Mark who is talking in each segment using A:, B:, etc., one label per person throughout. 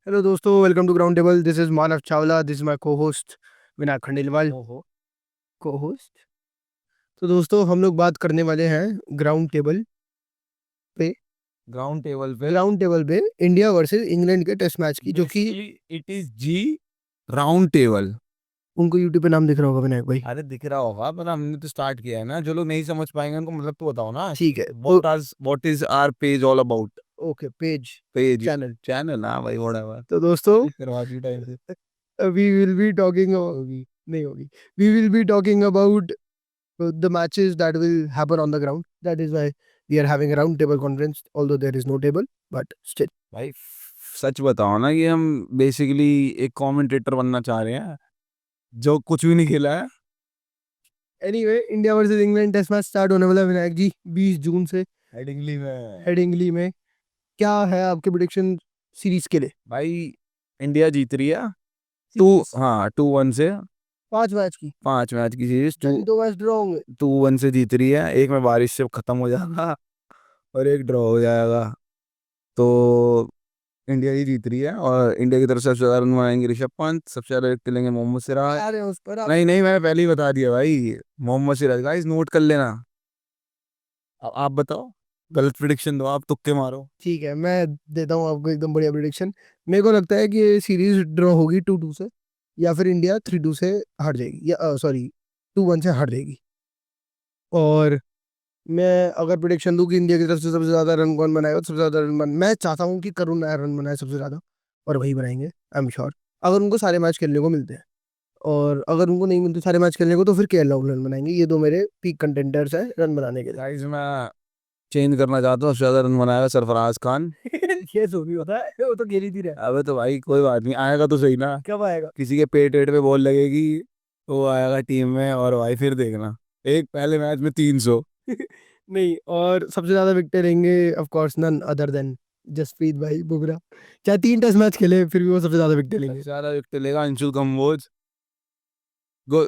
A: Hello दोस्तों, welcome to ground table. This is Manav Chawla, this is my co host Vinayak Khandelwal.
B: ओहो।
A: Co host. तो दोस्तों, हम लोग बात करने वाले हैं ग्राउंड टेबल पे
B: ग्राउंड टेबल पे।
A: ग्राउंड टेबल पे इंडिया वर्सेस इंग्लैंड के टेस्ट मैच की, जो कि
B: basically it is G round table.
A: उनको यूट्यूब पे नाम दिख रहा होगा विनायक भाई।
B: अरे दिख रहा होगा पर हमने तो स्टार्ट किया है ना, जो लोग नहीं समझ पाएंगे उनको मतलब तो बताओ ना।
A: ठीक है।
B: What is our page all about.
A: Okay, page
B: page
A: channel.
B: Channel, हाँ भाई, व्हाटएवर।
A: तो दोस्तों,
B: शुरुआती टाइम से।
A: वी विल बी टॉकिंग होगी नहीं होगी we will be talking about the matches that will happen on the ground. That is why we are having a round table conference, although there is no table, but still.
B: भाई सच बताओ ना कि हम basically एक commentator बनना चाह रहे हैं जो कुछ भी नहीं खेला है।
A: Anyway, India versus England test match start होने वाला है विनायक जी 20 जून से
B: हेडिंगली में।
A: हेडिंगली में। क्या है आपके प्रिडिक्शन सीरीज के लिए?
B: भाई इंडिया जीत रही है। टू
A: सीरीज
B: हाँ 2-1 से।
A: 5 मैच की।
B: 5 मैच की सीरीज टू
A: यानी 2 मैच ड्रॉ होंगे।
B: 2-1 से जीत रही है। एक में बारिश से खत्म हो जाएगा और एक ड्रॉ हो जाएगा। तो इंडिया ही जीत रही है और इंडिया की तरफ से सबसे ज्यादा रन बनाएंगे ऋषभ पंत, सबसे ज्यादा विकेट लेंगे मोहम्मद सिराज।
A: आ रहे हैं उस पर आप।
B: नहीं नहीं, मैंने पहले ही बता दिया भाई। मोहम्मद सिराज, गाइस नोट कर लेना। अब आप बताओ, गलत प्रिडिक्शन दो, आप तुक्के मारो।
A: ठीक है, मैं देता हूँ आपको एकदम बढ़िया प्रिडिक्शन। मेरे को लगता है कि ये सीरीज ड्रॉ होगी 2-2 से, या फिर इंडिया 3-2 से हार जाएगी, या सॉरी 2-1 से हार जाएगी। और मैं अगर प्रिडिक्शन दूं कि इंडिया की तरफ से सबसे ज्यादा रन कौन बनाएगा, तो सबसे ज्यादा मैं चाहता हूँ कि करुण नायर रन बनाए सबसे ज्यादा, और वही बनाएंगे। आई एम श्योर, अगर उनको सारे मैच खेलने को मिलते हैं। और अगर उनको नहीं मिलते सारे मैच खेलने को, तो फिर केएल राहुल रन बनाएंगे। ये दो मेरे पीक कंटेंडर्स हैं रन बनाने के
B: गाइस मैं चेंज करना चाहता हूँ, सबसे ज्यादा रन बनाएगा सरफराज खान।
A: लिए। ये तो नहीं होता है, वो तो खेल ही नहीं रहा।
B: अबे तो भाई कोई बात नहीं, आएगा तो सही ना।
A: कब आएगा?
B: किसी के पेट वेट पे बॉल लगेगी तो वो आएगा टीम में, और भाई फिर देखना एक पहले मैच में 300।
A: नहीं, और सबसे ज्यादा विकेट लेंगे of course none other than Jasprit भाई बुमराह। चाहे 3 टेस्ट मैच खेले, फिर भी वो सबसे ज्यादा विकेट
B: सबसे
A: लेंगे।
B: ज्यादा विकेट लेगा अंशुल कंबोज। गो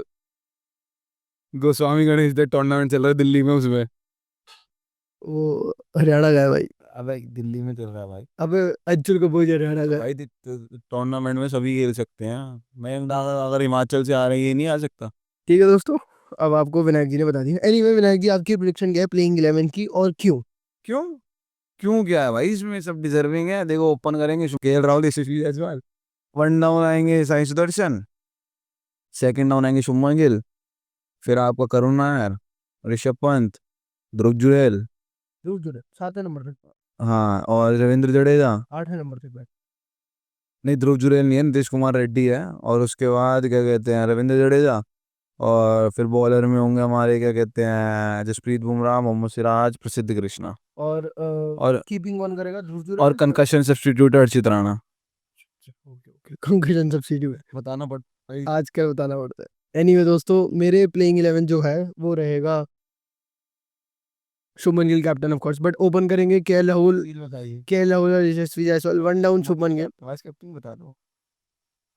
B: गोस्वामी गणेश दे टूर्नामेंट चल रहा है दिल्ली में, उसमें।
A: वो हरियाणा का है भाई।
B: अबे दिल्ली में चल रहा है भाई।
A: अब अंशुल को बोझ हरियाणा
B: तो
A: का है।
B: भाई टूर्नामेंट में सभी खेल सकते हैं। मैं अगर हिमाचल से आ रही है, ये नहीं आ सकता।
A: ठीक है दोस्तों, अब आपको विनायक जी ने बता दिया। एनीवे विनायक जी, आपकी प्रिडिक्शन क्या है प्लेइंग 11 की, और क्यों?
B: क्यों? क्यों क्या है भाई, इसमें सब डिजर्विंग है। देखो ओपन करेंगे केएल राहुल, यशस्वी जायसवाल। वन डाउन आएंगे साई सुदर्शन। सेकंड डाउन आएंगे शुभमन गिल। फिर आपका करुण नायर, ऋषभ पंत, ध्रुव जुरैल।
A: जरूर जरूर 7 नंबर तक।
B: हाँ, और रविंद्र जडेजा।
A: 8 नंबर तक बैट।
B: नहीं, ध्रुव जुरैल नहीं है, नीतीश कुमार रेड्डी है। और उसके बाद क्या कहते हैं, रविंद्र जडेजा। और फिर बॉलर में होंगे हमारे, क्या कहते हैं, जसप्रीत बुमराह, मोहम्मद सिराज, प्रसिद्ध कृष्णा।
A: और
B: और
A: कीपिंग कौन करेगा? ध्रुव
B: और
A: Jurel?
B: Concussion substitute Harshit Rana.
A: Okay okay, concussion substitute है।
B: बताना पड़ भाई।
A: आज क्या बताना पड़ता है। एनीवे दोस्तों, मेरे प्लेइंग 11 जो है वो रहेगा Shubman Gill captain of course, but open करेंगे केएल राहुल।
B: सील बताइए।
A: केएल राहुल और Yashasvi Jaiswal. One down Shubman Gill.
B: Vice captain बता दो।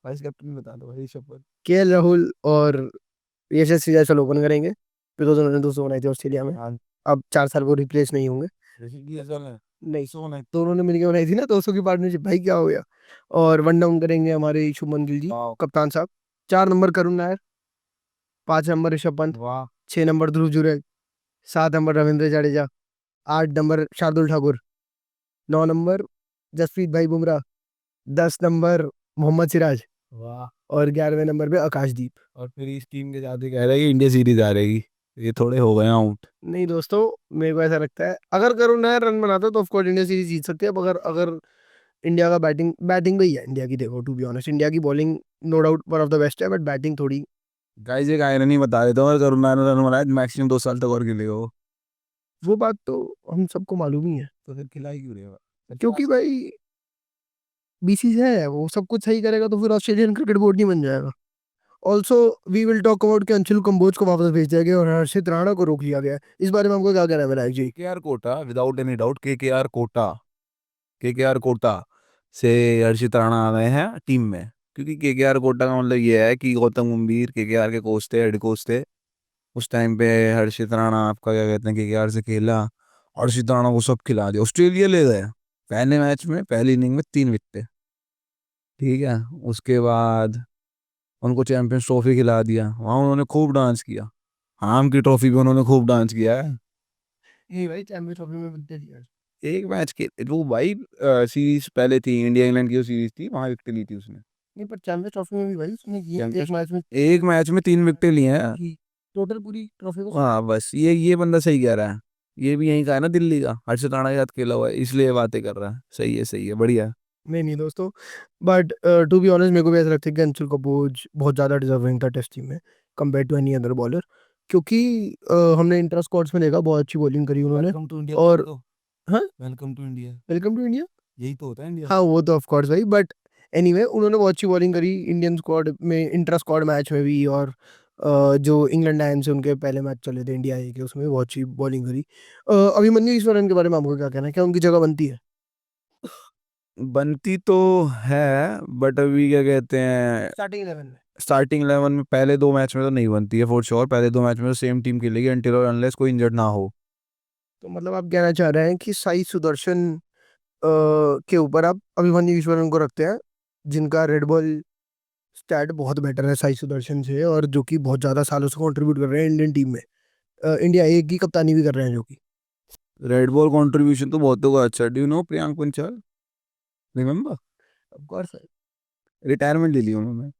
B: वाइस कैप्टन बता दो भाई, ऋषभ।
A: केएल राहुल और यशस्वी जायसवाल ओपन करेंगे। 2000 बनाई थी ऑस्ट्रेलिया में।
B: हाँ।
A: अब 4 साल वो रिप्लेस नहीं होंगे।
B: ऋषि जायसवाल है।
A: नहीं,
B: सोन है।
A: दोनों ने मिलकर बनाई थी ना 200 की पार्टनरशिप, भाई क्या हो गया। और वन डाउन करेंगे हमारे शुभमन गिल जी,
B: वाह।
A: कप्तान साहब। 4 नंबर करुण नायर। 5 नंबर ऋषभ पंत।
B: वाह।
A: 6 number Dhruv Jurel. 7 number Ravindra Jadeja. 8 number Shardul Thakur. 9 number Jasprit भाई बुमराह। 10 नंबर मोहम्मद सिराज।
B: वाह।
A: और 11वें नंबर पे आकाशदीप।
B: और फिर इस टीम के जाते कह रहे हैं कि इंडिया सीरीज आ रहेगी। ये थोड़े हो गए आउट।
A: नहीं दोस्तों, मेरे को ऐसा लगता है अगर करुण नायर रन बनाता तो ऑफकोर्स इंडिया सीरीज जीत सकती है। अब अगर अगर इंडिया का बैटिंग बैटिंग भी है इंडिया की, देखो टू बी ऑनेस्ट इंडिया की bowling no doubt one of the best है, बट बैटिंग थोड़ी।
B: गाइस एक आयरन ही बता देता हूँ, अगर करुणा ने रन बनाया मैक्सिमम 2 साल तक और खेलेगा वो।
A: वो बात तो हम सबको मालूम ही है।
B: तो फिर खिलाई क्यों रहेगा?
A: क्योंकि भाई बीसीसीआई है, वो सब कुछ सही करेगा तो फिर ऑस्ट्रेलियन क्रिकेट बोर्ड नहीं बन जाएगा। Also we will talk about कि अंशुल कंबोज को वापस भेज दिया गया और हर्षित राणा को रोक लिया गया है। इस बारे में आपको क्या कहना है Vinayak ji?
B: KKR quota, without any doubt KKR quota. KKR quota से हर्षित राणा आ गए हैं टीम में। क्योंकि केकेआर कोटा का मतलब ये है कि गौतम गंभीर केकेआर के कोच थे, हेड कोच थे उस टाइम पे। हर्षित राणा आपका, क्या कहते हैं, केकेआर से खेला। हर्षित राणा को सब खिला दिया, ऑस्ट्रेलिया ले गए पहले मैच में, पहली इनिंग में 3 विकेट। ठीक है, उसके बाद उनको चैंपियंस ट्रॉफी खिला दिया, वहाँ उन्होंने खूब डांस किया। आम की ट्रॉफी पे उन्होंने खूब डांस किया है।
A: यही भाई चैंपियंस ट्रॉफी में बनते दिया।
B: एक मैच के वो भाई सीरीज पहले थी, इंडिया इंग्लैंड की जो सीरीज थी वहां विकेट ली थी उसने।
A: नहीं पर चैंपियंस ट्रॉफी में भी भाई उसने ये एक
B: चैंपियंस
A: मैच में
B: एक मैच में 3 विकेटें लिए हैं।
A: की टोटल पूरी ट्रॉफी को।
B: हाँ बस ये बंदा सही कह रहा है। ये भी यहीं का है ना, दिल्ली का, हर्षित राणा के साथ खेला हुआ है, इसलिए ये बातें कर रहा है। सही है, बढ़िया है।
A: नहीं नहीं दोस्तों, बट टू बी ऑनेस्ट मेरे को भी ऐसा लगता है कि अंशुल कपूर बहुत ज़्यादा डिजर्विंग था टेस्ट टीम में compare to any other bowler. क्योंकि हमने इंटर स्क्वाड्स में देखा बहुत अच्छी बॉलिंग करी उन्होंने।
B: वेलकम टू इंडिया
A: और हाँ,
B: welcome to India,
A: welcome to India.
B: यही तो होता है इंडिया।
A: हाँ वो तो ऑफ कोर्स भाई, बट एनीवे उन्होंने बहुत अच्छी बॉलिंग करी इंडियन स्क्वाड में, इंटर स्क्वाड मैच में भी। और जो इंग्लैंड लायंस से उनके पहले मैच चले थे इंडिया ए के, उसमें भी बहुत अच्छी बॉलिंग करी। अभिमन्यु ईश्वरन के बारे में आपको क्या कहना है, क्या उनकी जगह बनती है?
B: बनती तो है, बट अभी क्या कहते हैं,
A: स्टार्टिंग 11 में।
B: स्टार्टिंग 11 में पहले 2 मैच में तो नहीं बनती है फॉर श्योर। पहले 2 मैच में तो सेम टीम खेलेगी अनटिल और अनलेस कोई इंजर्ड ना हो।
A: तो मतलब आप कहना चाह रहे हैं कि साई सुदर्शन के ऊपर आप अभिमन्यु ईश्वरन को रखते हैं, जिनका रेड बॉल स्टैट बहुत बेटर है साई सुदर्शन से, और जो कि बहुत ज़्यादा सालों से कंट्रीब्यूट कर रहे हैं इंडियन टीम में, इंडिया ए की कप्तानी भी कर रहे हैं जो कि।
B: रेड बॉल कंट्रीब्यूशन तो बहुतों का अच्छा, do you know Priyank Panchal, remember?
A: Of course.
B: Retirement ले ली उन्होंने।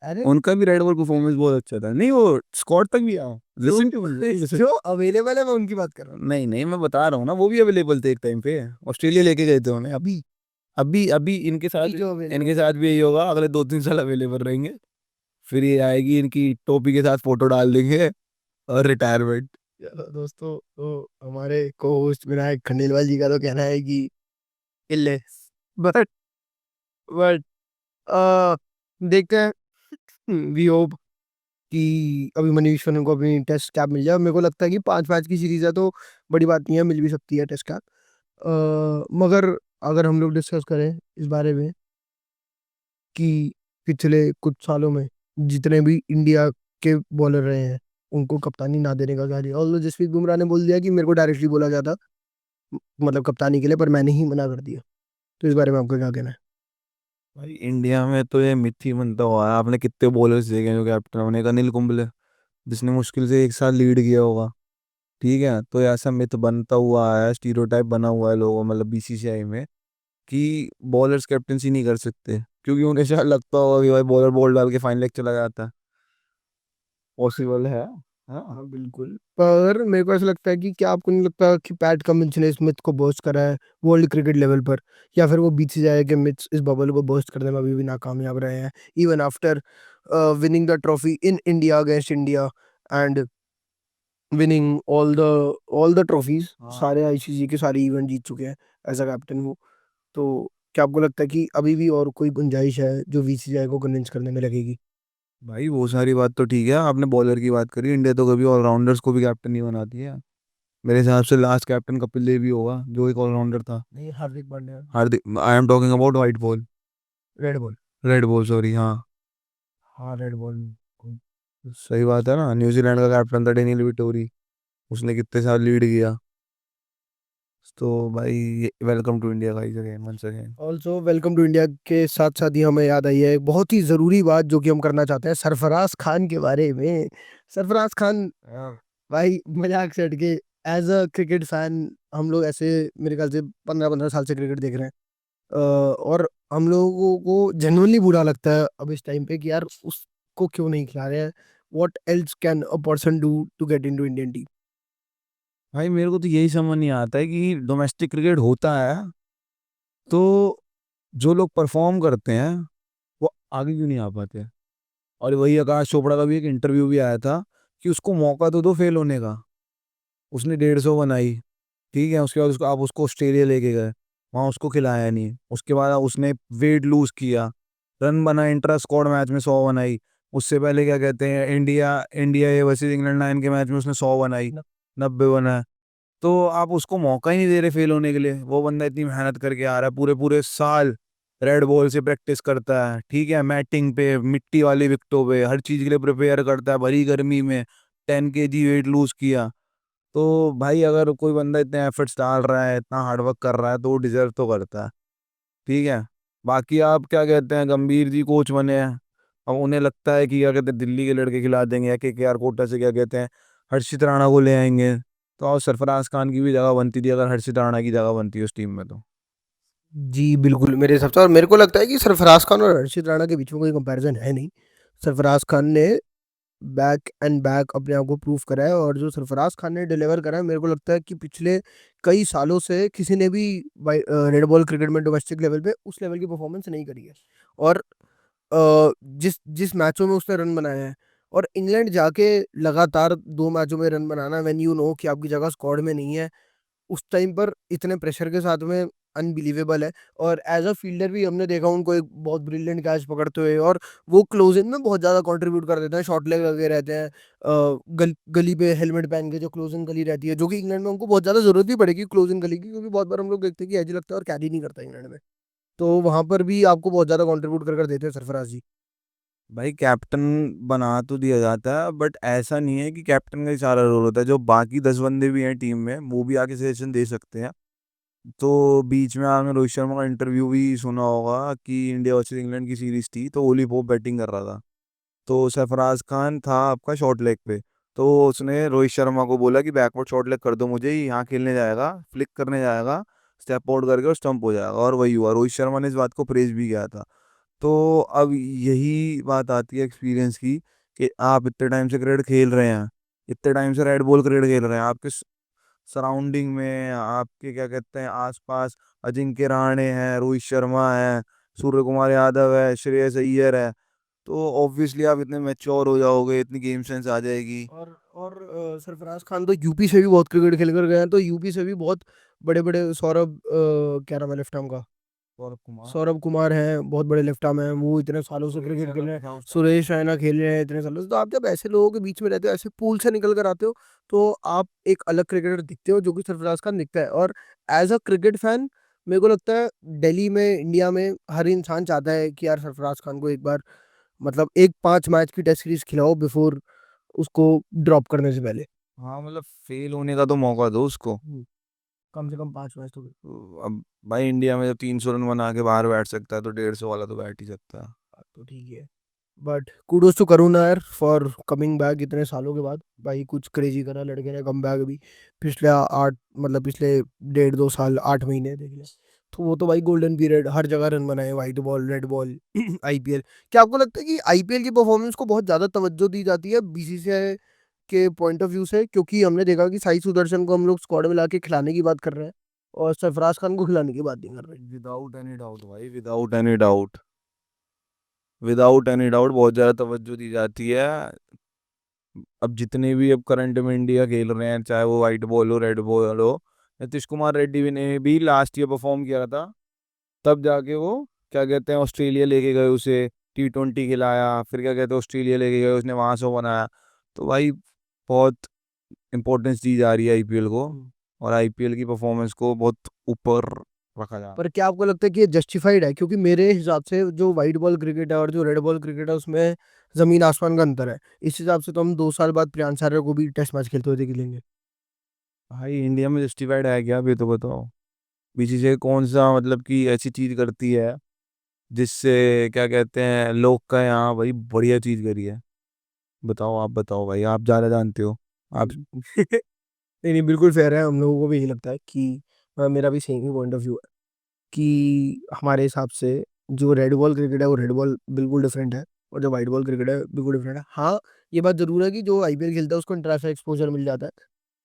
A: अरे
B: उनका भी रेड बॉल परफॉर्मेंस बहुत अच्छा था, नहीं वो स्कॉट तक भी आओ, लिसन टू
A: जो अवेलेबल है मैं उनकी बात कर रहा हूँ।
B: नहीं मैं बता रहा हूँ ना, वो भी अवेलेबल थे एक टाइम पे, ऑस्ट्रेलिया लेके गए थे उन्हें। अभी अभी अभी
A: अभी जो available
B: इनके साथ भी यही होगा, अगले 2-3 साल अवेलेबल रहेंगे। फिर ये आएगी इनकी टोपी के साथ फोटो डाल देंगे और रिटायरमेंट।
A: चलो दोस्तों, तो हमारे को होस्ट विनायक खंडेलवाल जी का तो कहना है कि इल्ले, बट बट देखते हैं, वी होप कि अभी मनीष को अपनी टेस्ट कैप मिल जाए। मेरे को लगता है कि 5 मैच की सीरीज है तो बड़ी बात नहीं है, मिल भी सकती है टेस्ट कैप। मगर अगर हम लोग डिस्कस करें इस बारे में कि पिछले कुछ सालों में जितने भी इंडिया के बॉलर रहे हैं उनको कप्तानी ना देने का क्या दिया, और जसप्रीत बुमराह ने बोल दिया कि मेरे को डायरेक्टली बोला गया था मतलब कप्तानी के लिए, पर मैंने ही मना कर दिया। तो इस बारे में आपका क्या कहना है?
B: भाई इंडिया में तो ये मिथ ही बनता हुआ है। आपने कितने बॉलर्स देखे हैं जो कैप्टन होने का, अनिल कुंबले जिसने मुश्किल से 1 साल लीड किया होगा। ठीक है, तो ऐसा मिथ बनता हुआ है, स्टीरियोटाइप बना हुआ है लोगों मतलब बीसीसीआई में, कि बॉलर्स कैप्टनसी नहीं कर सकते, क्योंकि उन्हें शायद लगता होगा कि भाई बॉलर बॉल डाल के फाइन लेग चला जाता है। पॉसिबल है। हाँ।
A: हाँ बिल्कुल, पर मेरे को ऐसा लगता है कि क्या आपको नहीं लगता कि पैट कमिंस ने स्मिथ को बर्स्ट करा है वर्ल्ड क्रिकेट लेवल पर, या फिर वो बीच से जाए कि मिथ इस बबल को बर्स्ट करने में अभी भी नाकामयाब रहे हैं even after winning the trophy in India against India and winning all the trophies,
B: हाँ
A: सारे आईसीसी के सारे इवेंट जीत चुके हैं एज अ कैप्टन वो। तो क्या आपको लगता है कि अभी भी और कोई गुंजाइश है जो बीसीसीआई को कन्विंस करने में लगेगी?
B: भाई वो सारी बात तो ठीक है, आपने बॉलर की बात करी, इंडिया तो कभी ऑलराउंडर्स को भी कैप्टन नहीं बनाती है। मेरे हिसाब से लास्ट कैप्टन कपिल देव ही होगा जो एक ऑलराउंडर था।
A: नहीं, Hardik Pandya.
B: Hardik, I am talking about white ball,
A: red ball.
B: Red ball sorry, हाँ।
A: हाँ रेड बॉल।
B: सही बात है ना, न्यूजीलैंड का कैप्टन था डेनियल विटोरी, उसने कितने साल लीड किया। तो भाई welcome to India guys again, once again.
A: Also welcome to India के साथ साथ ही हमें याद आई है एक बहुत ही ज़रूरी बात जो कि हम करना चाहते हैं सरफराज खान के बारे में। सरफराज खान, भाई मजाक से हटके, एज अ क्रिकेट फैन हम लोग ऐसे मेरे ख्याल से 15-15 साल से क्रिकेट देख रहे हैं। और हम लोगों को जेन्युइनली बुरा लगता है अब इस टाइम पे कि यार उसको क्यों नहीं खिला रहे हैं। What else can a person do to get into Indian team?
B: भाई मेरे को तो यही समझ नहीं आता है कि डोमेस्टिक क्रिकेट होता है तो जो लोग परफॉर्म करते हैं वो आगे क्यों नहीं आ पाते। और वही आकाश चोपड़ा का भी एक इंटरव्यू भी आया था कि उसको मौका तो दो फेल होने का। उसने 150 बनाई, ठीक है, उसके बाद उसको आप उसको ऑस्ट्रेलिया लेके गए, वहाँ उसको खिलाया नहीं। उसके बाद उसने वेट लूज किया, रन बना, इंट्रा स्क्वाड मैच में 100 बनाई। उससे पहले क्या कहते हैं, India India A versus England 9 के मैच में उसने 100 बनाई, 90 बनाए। तो आप उसको मौका ही नहीं दे रहे फेल होने के लिए। वो बंदा इतनी मेहनत करके आ रहा है, पूरे पूरे साल रेड बॉल से प्रैक्टिस करता है, ठीक है, मैटिंग पे, मिट्टी वाली विकेटों पे, हर चीज के लिए प्रिपेयर करता है, भरी गर्मी में 10 kg वेट लूज किया। तो भाई अगर कोई बंदा इतने एफर्ट्स डाल रहा है, इतना हार्डवर्क कर रहा है, तो वो डिजर्व तो करता है। ठीक है, बाकी आप क्या कहते हैं, गंभीर जी कोच बने हैं, अब उन्हें लगता है कि क्या कहते हैं दिल्ली के लड़के खिला देंगे, या केकेआर कोटा से क्या कहते हैं हर्षित राणा को ले आएंगे, तो और सरफराज खान की भी जगह बनती थी अगर हर्षित राणा की जगह बनती है उस टीम में तो।
A: जी बिल्कुल, मेरे हिसाब से। और मेरे को लगता है कि सरफराज खान और हर्षित राणा के बीच में कोई कंपैरिजन है नहीं। सरफराज खान ने बैक एंड बैक अपने आप को प्रूव करा है, और जो सरफराज खान ने डिलीवर करा है, मेरे को लगता है कि पिछले कई सालों से किसी ने भी रेड बॉल क्रिकेट में डोमेस्टिक लेवल पे उस लेवल की परफॉर्मेंस नहीं करी है। और जिस जिस मैचों में उसने रन बनाए हैं, और इंग्लैंड जाके लगातार 2 मैचों में run banana, when you know कि आपकी जगह स्क्वाड में नहीं है, उस टाइम पर इतने प्रेशर के साथ में, अनबिलीवेबल है। और एज अ फील्डर भी हमने देखा उनको एक बहुत ब्रिलियंट कैच पकड़ते हुए, और वो क्लोजिंग में बहुत ज़्यादा कंट्रीब्यूट कर देते हैं, शॉर्ट लेग लगे रहते हैं, गली पे हेलमेट पहन के जो क्लोजिंग गली रहती है, जो कि इंग्लैंड में उनको बहुत ज़्यादा जरूरत भी पड़ेगी क्लोजिंग गली की, क्योंकि बहुत बार हम लोग देखते हैं कि एज लगता है और कैरी नहीं करता इंग्लैंड में। तो वहां पर भी आपको बहुत ज़्यादा कंट्रीब्यूट कर देते हैं सरफराज जी।
B: भाई कैप्टन बना तो दिया जाता है, बट ऐसा नहीं है कि कैप्टन का ही सारा रोल होता है, जो बाकी 10 बंदे भी हैं टीम में वो भी आके सजेशन दे सकते हैं। तो बीच में आपने रोहित शर्मा का इंटरव्यू भी सुना होगा कि इंडिया वर्सेस इंग्लैंड की सीरीज थी, तो ओली पोप बैटिंग कर रहा था, तो सरफराज खान था आपका शॉर्ट लेग पे, तो उसने रोहित शर्मा को बोला कि बैकवर्ड शॉर्ट लेग कर दो मुझे, ये यहाँ खेलने जाएगा, फ्लिक करने जाएगा, स्टेप आउट करके और स्टंप हो जाएगा, और वही हुआ। रोहित शर्मा ने इस बात को प्रेज भी किया था। तो अब यही बात आती है एक्सपीरियंस की, कि आप इतने टाइम से क्रिकेट खेल रहे हैं, इतने टाइम से रेड बॉल क्रिकेट खेल रहे हैं, आपके सराउंडिंग में, आपके क्या कहते हैं आसपास अजिंक्य रहाणे हैं, रोहित शर्मा है, सूर्य कुमार यादव है, श्रेयस अय्यर है, तो ऑब्वियसली आप इतने मैच्योर हो जाओगे, इतनी गेम सेंस आ जाएगी।
A: और सरफराज खान तो यूपी से भी बहुत क्रिकेट खेल कर गए हैं, तो यूपी से भी बहुत बड़े बड़े सौरभ, क्या नाम है लेफ्ट आर्म का,
B: सौरभ कुमार।
A: सौरभ कुमार हैं, बहुत बड़े लेफ्ट आर्म हैं, वो इतने सालों से
B: सुरेश
A: क्रिकेट खेल
B: रैना
A: रहे
B: भी
A: हैं।
B: था उस टाइम।
A: सुरेश रैना खेल रहे हैं इतने सालों से। तो आप जब ऐसे लोगों के बीच में रहते हो, ऐसे पूल से निकल कर आते हो, तो आप एक अलग क्रिकेटर दिखते हो, जो कि सरफराज खान दिखता है। और एज अ क्रिकेट फैन, मेरे को लगता है दिल्ली में, इंडिया में हर इंसान चाहता है कि यार सरफराज खान को एक बार, मतलब एक 5 मैच की टेस्ट सीरीज खिलाओ बिफोर उसको ड्रॉप करने से पहले।
B: हाँ मतलब फेल होने का तो मौका दो उसको।
A: कम से कम 5 मैच तो।
B: तो अब भाई इंडिया में जब 300 रन बना के बाहर बैठ सकता है, तो 150 वाला तो बैठ ही सकता है।
A: बात तो ठीक है, बट कुडोज टू करुण यार फॉर कमिंग बैक इतने सालों के बाद। भाई कुछ क्रेजी करा लड़के ने, कम बैक भी। पिछले 8, मतलब पिछले 1.5 2 साल, 8 महीने देख ले, तो वो तो भाई गोल्डन पीरियड, हर जगह रन बनाए, white ball, red ball, IPL. क्या आपको लगता है कि आईपीएल की परफॉर्मेंस को बहुत ज्यादा तवज्जो दी जाती है बीसीसीआई के पॉइंट ऑफ व्यू से? क्योंकि हमने देखा कि साई सुदर्शन को हम लोग स्क्वाड में लाके खिलाने की बात कर रहे हैं, और सरफराज खान को खिलाने की बात नहीं कर रहे।
B: विदाउट एनी डाउट भाई, without any doubt, without any doubt बहुत ज्यादा तवज्जो दी जाती है। अब जितने भी अब करंट में इंडिया खेल रहे हैं, चाहे वो व्हाइट बॉल हो, रेड बॉल हो, नीतीश कुमार रेड्डी भी ने भी लास्ट ईयर परफॉर्म किया था, तब जाके वो क्या कहते हैं ऑस्ट्रेलिया लेके गए उसे, T20 खिलाया, फिर क्या कहते हैं ऑस्ट्रेलिया लेके गए, उसने वहां से वो बनाया। तो भाई बहुत इंपॉर्टेंस दी जा रही है आईपीएल को,
A: हम्म।
B: और आईपीएल की परफॉर्मेंस को बहुत ऊपर रखा जा रहा
A: पर क्या आपको लगता है कि ये जस्टिफाइड है? क्योंकि मेरे हिसाब से जो व्हाइट बॉल क्रिकेट है और जो रेड बॉल क्रिकेट है, उसमें जमीन आसमान का अंतर है। इस हिसाब से तो हम 2 साल बाद प्रियांश आर्य को भी टेस्ट मैच खेलते हुए देख लेंगे।
B: है। भाई इंडिया में जस्टिफाइड है क्या, अभी तो बताओ। बीसीसीआई कौन सा मतलब कि ऐसी चीज करती है जिससे क्या कहते हैं लोग का, यहाँ भाई बढ़िया चीज करी है, बताओ, आप बताओ भाई, आप ज़्यादा जानते हो आप।
A: नहीं नहीं, बिल्कुल फेयर है। हम लोगों को भी यही लगता है कि मेरा भी same he point of view है कि हमारे हिसाब से जो रेड बॉल क्रिकेट है, वो रेड बॉल बिल्कुल डिफरेंट है, और जो व्हाइट बॉल क्रिकेट है बिल्कुल डिफरेंट है। हाँ, ये बात जरूर है कि जो आईपीएल खेलता है उसको इंटरनेशनल एक्सपोजर मिल जाता है,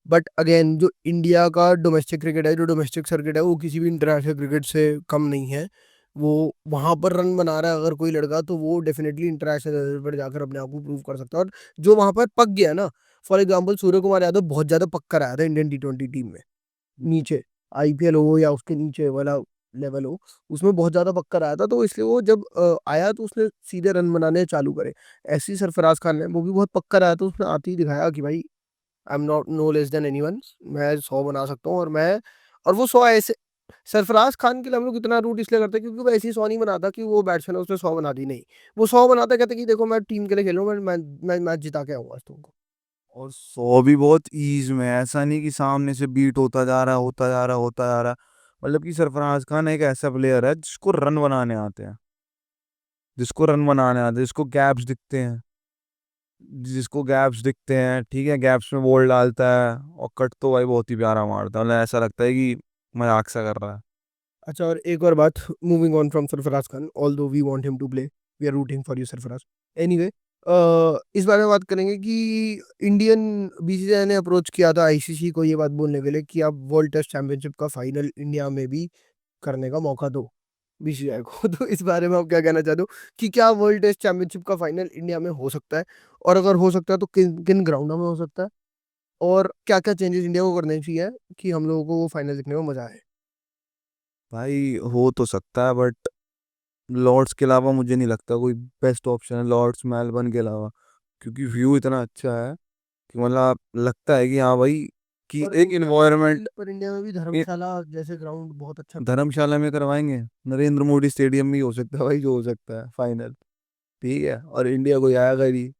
A: बट अगेन जो इंडिया का डोमेस्टिक क्रिकेट है, जो डोमेस्टिक सर्किट है, वो किसी भी इंटरनेशनल क्रिकेट से कम नहीं है। वो वहां पर रन बना रहा है अगर कोई लड़का, तो वो डेफिनेटली इंटरनेशनल लेवल पर जाकर अपने आप को प्रूव कर सकता है। और जो वहां पर पक गया ना, फॉर एग्जाम्पल सूर्य कुमार यादव बहुत ज्यादा पक्का रहा था इंडियन T20 टीम में, नीचे, आईपीएल हो या उसके नीचे वाला लेवल हो, उसमें बहुत ज्यादा पक्का रहा था। तो इसलिए वो जब आया, तो उसने सीधे रन बनाने चालू करे। ऐसे ही सरफराज खान ने, वो भी बहुत पक्का रहा था, उसने आते ही दिखाया कि भाई I am not know less than anyone, मैं 100 बना सकता हूँ। और वो 100 ऐसे, सरफराज खान के लिए हम लोग इतना रूट इसलिए करते हैं क्योंकि वो ऐसी 100 नहीं बनाता कि वो बैट्समैन है उसने 100 बना दी, नहीं। वो 100 बनाता, कहते कि देखो मैं टीम के लिए खेल रहा हूँ, मैं मैच जिता के आऊंगा आज तुमको।
B: और 100 भी बहुत ईज में है, ऐसा नहीं कि सामने से बीट होता जा रहा, होता जा रहा, होता जा रहा। मतलब कि सरफराज खान एक ऐसा प्लेयर है जिसको रन बनाने आते हैं, जिसको गैप्स दिखते हैं, ठीक है, गैप्स में बॉल डालता है और कट तो भाई बहुत ही प्यारा मारता है, मतलब ऐसा लगता है कि मजाक सा कर रहा है।
A: अच्छा, और एक और बात, moving on from Sarfaraz Khan, although we want him to play, we are rooting for you Sarfaraz. Anyway, इस बारे में बात करेंगे कि इंडियन बीसीसीआई ने अप्रोच किया था आईसीसी को ये बात बोलने के लिए कि आप वर्ल्ड टेस्ट चैंपियनशिप का फाइनल इंडिया में भी करने का मौका दो बीसीसीआई को। तो इस बारे में आप क्या कहना चाहते हो कि क्या वर्ल्ड टेस्ट चैंपियनशिप का फाइनल इंडिया में हो सकता है, और अगर हो सकता है तो किन किन ग्राउंडों में हो सकता है, और क्या क्या चेंजेस इंडिया को करने चाहिए कि हम लोगों को वो फाइनल देखने में मजा आए?
B: भाई हो तो सकता है बट लॉर्ड्स के अलावा मुझे नहीं लगता कोई बेस्ट ऑप्शन है, लॉर्ड्स मेलबर्न के अलावा, क्योंकि व्यू इतना अच्छा है कि मतलब लगता है कि हाँ भाई कि
A: पर
B: एक इन्वायरमेंट।
A: पर इंडिया में भी धर्मशाला जैसे ग्राउंड बहुत अच्छा।
B: धर्मशाला में करवाएंगे, नरेंद्र मोदी स्टेडियम में ही हो सकता है भाई, जो हो सकता है फाइनल, ठीक है, और इंडिया कोई आएगा ही नहीं,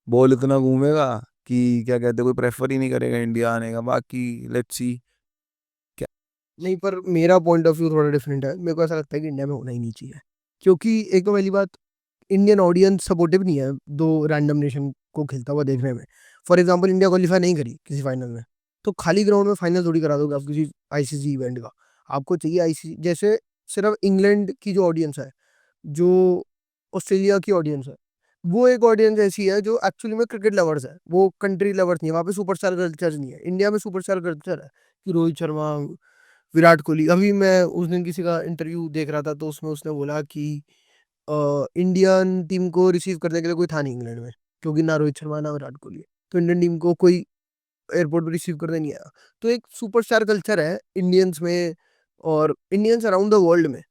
B: बॉल इतना घूमेगा कि क्या कहते हैं, कोई प्रेफर ही नहीं करेगा इंडिया आने का, बाकी लेट्स सी क्या।
A: नहीं, पर मेरा पॉइंट ऑफ व्यू थोड़ा डिफरेंट है, मेरे को ऐसा लगता है कि इंडिया में होना ही नहीं चाहिए, क्योंकि एक तो पहली बात, इंडियन ऑडियंस सपोर्टिव नहीं है दो रैंडम नेशन को खेलता हुआ देखने में। फॉर एग्जांपल, इंडिया क्वालिफाई नहीं करी किसी फाइनल में, तो खाली ग्राउंड में फाइनल थोड़ी करा दोगे आप किसी आईसीसी इवेंट का। आपको चाहिए आईसीसी जैसे, सिर्फ इंग्लैंड की जो ऑडियंस है, जो ऑस्ट्रेलिया की ऑडियंस है, वो एक ऑडियंस ऐसी है जो एक्चुअली में क्रिकेट लवर्स है, वो कंट्री लवर्स नहीं है, वहाँ पे सुपरस्टार कल्चर नहीं है। इंडिया में सुपरस्टार कल्चर है कि रोहित शर्मा, विराट कोहली। अभी मैं उस दिन किसी का इंटरव्यू देख रहा था, तो उसमें उसने बोला कि इंडियन टीम को रिसीव करने के लिए कोई था नहीं इंग्लैंड में, क्योंकि ना रोहित शर्मा ना विराट कोहली है। तो इंडियन टीम को कोई एयरपोर्ट पर रिसीव करने नहीं आया। तो एक सुपरस्टार कल्चर है इंडियंस में, और इंडियंस अराउंड द वर्ल्ड में,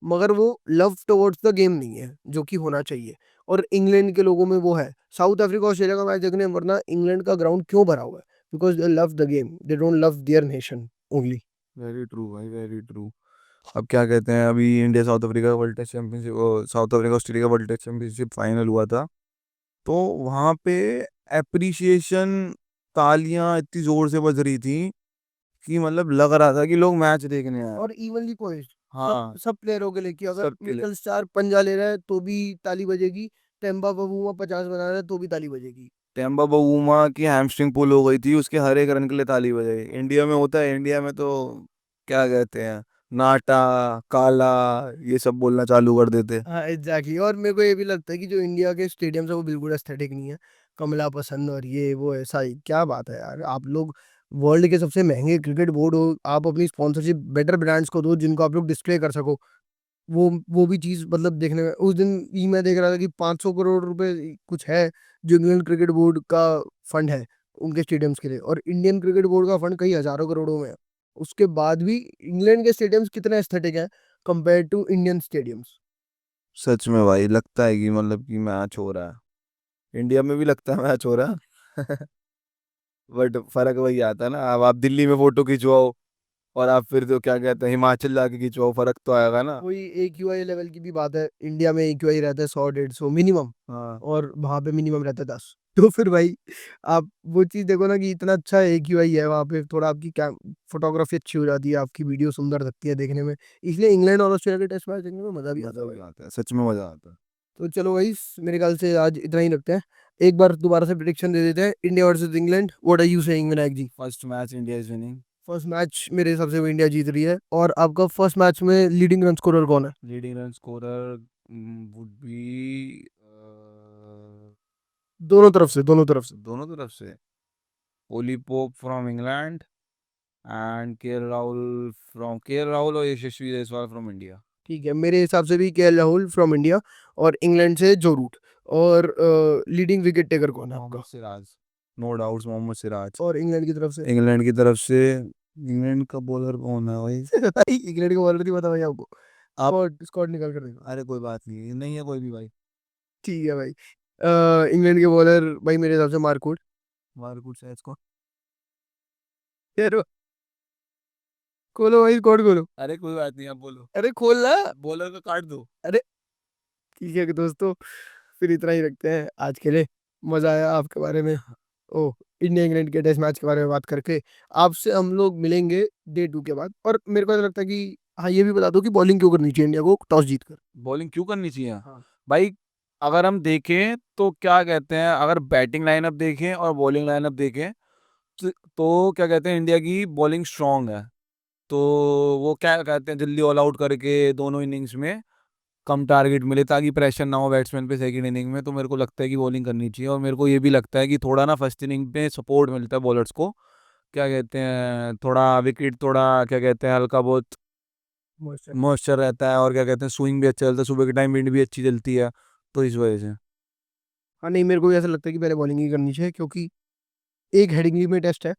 A: मगर वो लव टुवर्ड्स द गेम नहीं है जो कि होना चाहिए। और इंग्लैंड के लोगों में वो है। साउथ अफ्रीका ऑस्ट्रेलिया का मैच देखने वरना इंग्लैंड का ग्राउंड क्यों भरा हुआ है? Because they love the game, they don't love their nation only.
B: Very true भाई, वेरी ट्रू। अब क्या कहते हैं, अभी India South Africa world test championship, South Africa Australia world test championship final हुआ था, तो वहां पे एप्रिसिएशन, तालियां इतनी जोर से बज रही थी कि मतलब लग रहा था कि लोग मैच देखने आए।
A: और इवनली पोइज्ड, सब
B: हाँ,
A: सब प्लेयरों के लिए, कि अगर
B: सबके लिए।
A: मिचेल स्टार पंजा ले रहा है तो भी ताली बजेगी, टेम्बा बबूमा 50 बना रहा है तो भी ताली बजेगी।
B: टेम्बा बवूमा की हैमस्ट्रिंग पुल हो गई थी, उसके हर एक रन के लिए ताली बजाई। इंडिया में होता है, इंडिया में तो क्या कहते हैं, नाटा, काला, ये सब बोलना चालू कर देते।
A: हाँ एग्जैक्टली, और मेरे को ये भी लगता है कि जो इंडिया के स्टेडियम्स है वो बिल्कुल एस्थेटिक नहीं है। कमला पसंद और ये वो ऐसा ही क्या बात है यार, आप लोग वर्ल्ड के सबसे महंगे क्रिकेट बोर्ड हो, आप अपनी स्पॉन्सरशिप बेटर ब्रांड्स को दो जिनको आप लोग डिस्प्ले कर सको। वो भी चीज मतलब देखने में उस दिन ही मैं देख रहा था कि 500 करोड़ रुपए कुछ है जो इंग्लैंड क्रिकेट बोर्ड का फंड है उनके स्टेडियम्स के लिए, और इंडियन क्रिकेट बोर्ड का फंड कई हजारों करोड़ों में है। उसके बाद भी इंग्लैंड के स्टेडियम्स कितने एस्थेटिक हैं कंपेयर टू इंडियन स्टेडियम्स।
B: सच में भाई लगता है कि मतलब कि मैच हो रहा है, इंडिया में भी लगता है मैच हो रहा है। बट फर्क वही आता है ना, अब आप दिल्ली में फोटो खिंचवाओ और आप फिर तो क्या कहते हैं हिमाचल जाके खिंचवाओ, फर्क तो आएगा ना।
A: वही AQI लेवल की भी बात है, इंडिया में AQI रहता है 100 150 मिनिमम,
B: हाँ,
A: और वहां पे मिनिमम रहता है 10। तो फिर भाई आप वो चीज देखो ना कि इतना अच्छा AQI है वहां पे, थोड़ा आपकी फोटोग्राफी अच्छी हो जाती है, आपकी वीडियो सुंदर लगती है देखने में, इसलिए इंग्लैंड और ऑस्ट्रेलिया के टेस्ट मैच देखने में मजा भी आता
B: मजा
A: है
B: भी
A: भाई।
B: आता है, सच में मजा आता है।
A: तो चलो भाई, मेरे ख्याल से आज इतना ही रखते हैं। एक बार दोबारा से प्रिडिक्शन दे देते हैं, India versus England, what are you saying Vinayak ji?
B: First match India is winning.
A: First match मेरे हिसाब से इंडिया जीत रही है, और आपका फर्स्ट मैच में लीडिंग रन स्कोरर कौन है?
B: Leading run scorer would be
A: दोनों तरफ से, दोनों तरफ से।
B: दोनों तरफ से, Ollie Pope from England and K Rahul और यशस्वी जायसवाल फ्रॉम इंडिया।
A: ठीक है, मेरे हिसाब से भी KL राहुल फ्रॉम इंडिया, और इंग्लैंड से जो रूट, और लीडिंग विकेट टेकर कौन है
B: मोहम्मद
A: आपका?
B: Siraj, no doubts Mohammad Siraj.
A: और इंग्लैंड की तरफ से?
B: इंग्लैंड की तरफ से, इंग्लैंड का बॉलर कौन है भाई?
A: भाई इंग्लैंड का बॉलर नहीं पता भाई आपको?
B: आप,
A: स्कॉट स्कॉट निकाल कर देखो।
B: अरे कोई बात नहीं, नहीं है कोई भी भाई।
A: ठीक है भाई, इंग्लैंड के बॉलर भाई मेरे हिसाब से मार्कवुड।
B: मार्कुट है इसको।
A: यार खोलो भाई, स्कॉट खोलो।
B: अरे कोई बात नहीं, आप बोलो,
A: अरे खोल ना।
B: बॉलर का काट दो।
A: अरे ठीक है दोस्तों, फिर इतना ही रखते हैं आज के लिए। मजा आया आपके बारे में। ओ, इंडिया इंग्लैंड के टेस्ट मैच के बारे में बात करके। आपसे हम लोग मिलेंगे डे 2 के बाद। और मेरे को ऐसा लगता है कि हाँ, ये भी बता दो कि बॉलिंग क्यों करनी चाहिए इंडिया को टॉस जीत कर।
B: बॉलिंग क्यों करनी चाहिए?
A: हाँ।
B: भाई अगर हम देखें तो क्या कहते हैं, अगर बैटिंग लाइनअप देखें और बॉलिंग लाइनअप देखें तो क्या कहते हैं, इंडिया की बॉलिंग स्ट्रांग है। तो वो क्या कहते हैं, जल्दी ऑल आउट करके दोनों इनिंग्स में कम टारगेट मिले ताकि प्रेशर ना हो बैट्समैन पे सेकंड इनिंग में। तो मेरे को लगता है कि बॉलिंग करनी चाहिए। और मेरे को ये भी लगता है कि थोड़ा ना फर्स्ट इनिंग में सपोर्ट मिलता है बॉलर्स को, क्या कहते हैं, थोड़ा विकेट, थोड़ा क्या कहते हैं, हल्का बहुत
A: मॉइस्चर।
B: मॉइस्चर रहता है, और क्या कहते हैं, स्विंग भी अच्छा चलता है, सुबह के टाइम विंड भी अच्छी चलती है, तो इस वजह से।
A: हाँ नहीं, मेरे को भी ऐसा लगता है कि पहले बॉलिंग ही करनी चाहिए, क्योंकि एक हेडिंग्ली में टेस्ट है।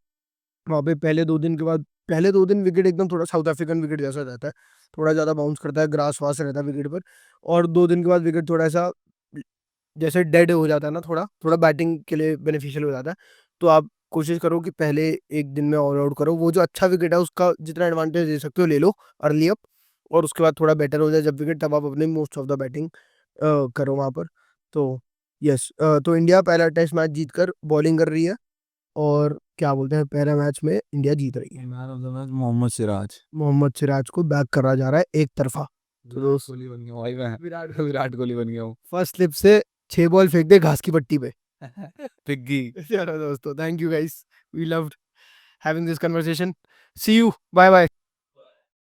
A: वहाँ पे पहले 2 दिन विकेट एकदम थोड़ा साउथ अफ्रीकन विकेट जैसा रहता है, थोड़ा ज़्यादा बाउंस करता है, ग्रास वास रहता है विकेट पर। और 2 दिन के बाद विकेट थोड़ा सा जैसे डेड हो जाता है ना, थोड़ा थोड़ा बैटिंग के लिए बेनिफिशियल हो जाता है। तो आप कोशिश करो कि पहले एक दिन में ऑल आउट करो, वो जो अच्छा विकेट है उसका जितना एडवांटेज ले सकते हो ले लो अर्ली अप। और उसके बाद थोड़ा बेटर हो जाए जब विकेट, तब आप अपने मोस्ट ऑफ द बैटिंग करो वहाँ पर। तो यस, तो इंडिया पहला टेस्ट मैच जीत कर बॉलिंग कर रही है। और क्या बोलते हैं, पहला मैच में इंडिया जीत रही है।
B: Man of the match Mohammad Siraj.
A: Mohammad Siraj को बैक करा जा रहा है एक तरफा। तो
B: विराट
A: दोस्त,
B: कोहली बन गया हूँ भाई मैं।
A: विराट
B: विराट कोहली बन गया हूँ।
A: फर्स्ट स्लिप से 6 बॉल फेंक दे घास की पट्टी पे।
B: पिग्गी।
A: चलो दोस्तों, thank you guys, we loved having this conversation. See you, bye bye.